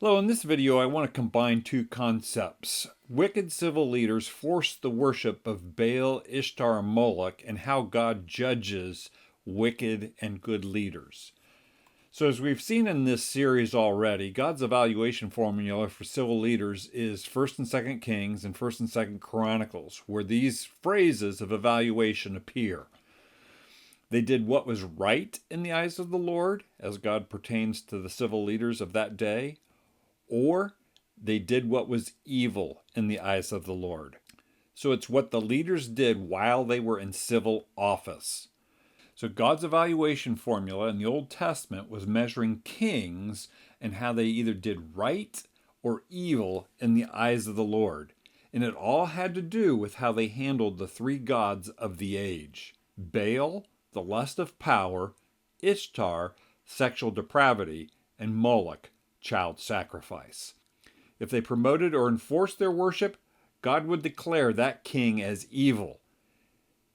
Hello, in this video I want to combine two concepts. Wicked civil leaders force the worship of Baal, Ishtar, and Molech, and how God judges wicked and good leaders. So as we've seen in this series already, God's evaluation formula for civil leaders is 1st and 2nd Kings and 1st and 2nd Chronicles, where these phrases of evaluation appear. They did what was right in the eyes of the Lord, as God pertains to the civil leaders of that day, or they did what was evil in the eyes of the Lord. So it's what the leaders did while they were in civil office. So God's evaluation formula in the Old Testament was measuring kings and how they either did right or evil in the eyes of the Lord. And it all had to do with how they handled the three gods of the age: Baal, the lust of power; Ishtar, sexual depravity; and Molech, child sacrifice. If they promoted or enforced their worship, God would declare that king as evil.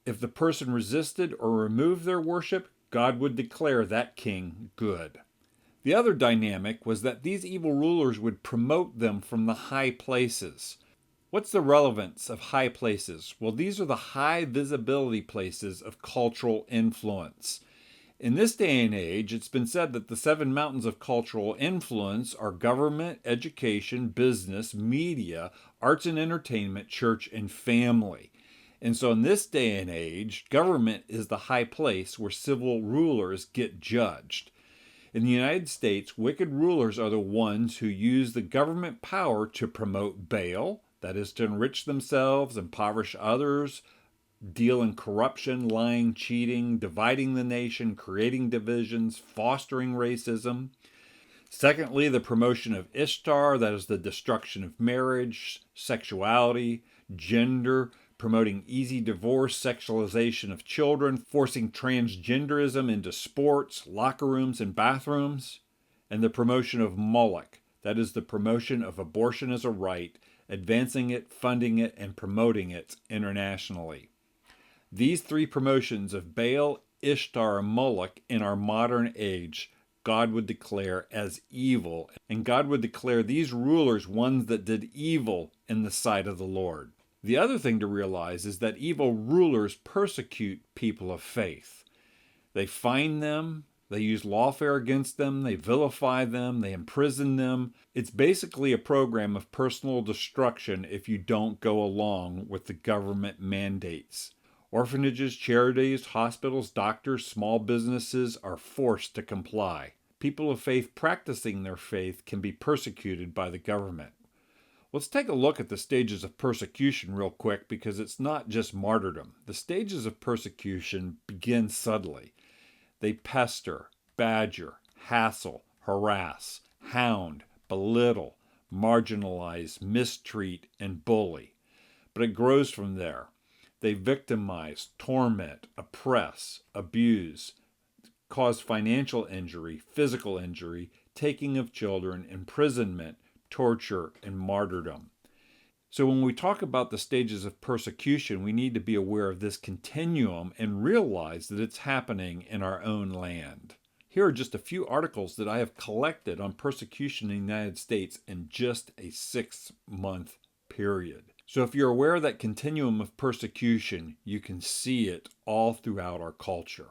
If the person resisted or removed their worship, God would declare that king good. The other dynamic was that these evil rulers would promote them from the high places. What's the relevance of high places? Well, these are the high visibility places of cultural influence. In this day and age, it's been said that the 7 mountains of cultural influence are government, education, business, media, arts and entertainment, church, and family. And so in this day and age, government is the high place where civil rulers get judged. In the United States, wicked rulers are the ones who use the government power to promote Baal, that is, to enrich themselves, impoverish others, deal in corruption, lying, cheating, dividing the nation, creating divisions, fostering racism. Secondly, the promotion of Ishtar, that is the destruction of marriage, sexuality, gender, promoting easy divorce, sexualization of children, forcing transgenderism into sports, locker rooms, and bathrooms. And the promotion of Molech, that is the promotion of abortion as a right, advancing it, funding it, and promoting it internationally. These three promotions of Baal, Ishtar, and Molech in our modern age, God would declare as evil, and God would declare these rulers ones that did evil in the sight of the Lord. The other thing to realize is that evil rulers persecute people of faith. They fine them, they use lawfare against them, they vilify them, they imprison them. It's basically a program of personal destruction if you don't go along with the government mandates. Orphanages, charities, hospitals, doctors, small businesses are forced to comply. People of faith practicing their faith can be persecuted by the government. Let's take a look at the stages of persecution real quick, because it's not just martyrdom. The stages of persecution begin subtly. They pester, badger, hassle, harass, hound, belittle, marginalize, mistreat, and bully. But it grows from there. They victimize, torment, oppress, abuse, cause financial injury, physical injury, taking of children, imprisonment, torture, and martyrdom. So when we talk about the stages of persecution, we need to be aware of this continuum and realize that it's happening in our own land. Here are just a few articles that I have collected on persecution in the United States in just a 6-month period. So if you're aware of that continuum of persecution, you can see it all throughout our culture.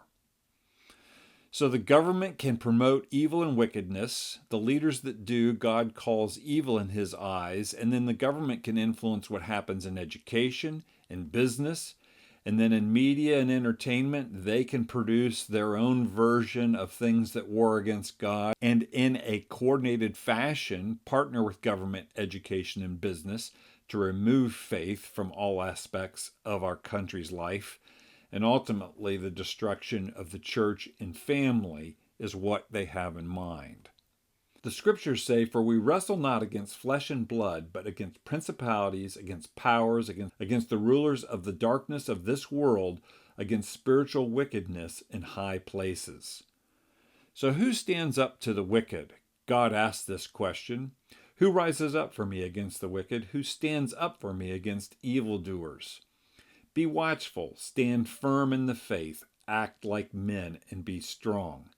So the government can promote evil and wickedness. The leaders that do, God calls evil in his eyes. And then the government can influence what happens in education, in business, and then in media and entertainment. They can produce their own version of things that war against God, and in a coordinated fashion partner with government, education, and business to remove faith from all aspects of our country's life. And ultimately, the destruction of the church and family is what they have in mind. The scriptures say, "For we wrestle not against flesh and blood, but against principalities, against powers, against the rulers of the darkness of this world, against spiritual wickedness in high places." So who stands up to the wicked? God asks this question. Who rises up for me against the wicked? Who stands up for me against evildoers? Be watchful, stand firm in the faith, act like men, and be strong.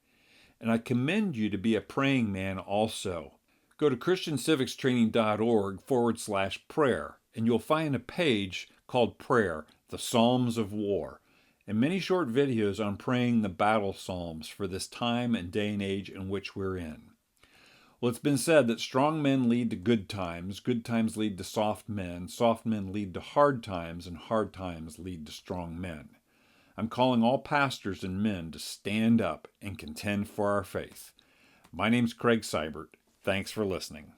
And I commend you to be a praying man also. Go to christiancivicstraining.org/prayer, and you'll find a page called Prayer, the Psalms of War, and many short videos on praying the battle psalms for this time and day and age in which we're in. Well, it's been said that strong men lead to good times lead to soft men lead to hard times, and hard times lead to strong men. I'm calling all pastors and men to stand up and contend for our faith. My name's Craig Seibert. Thanks for listening.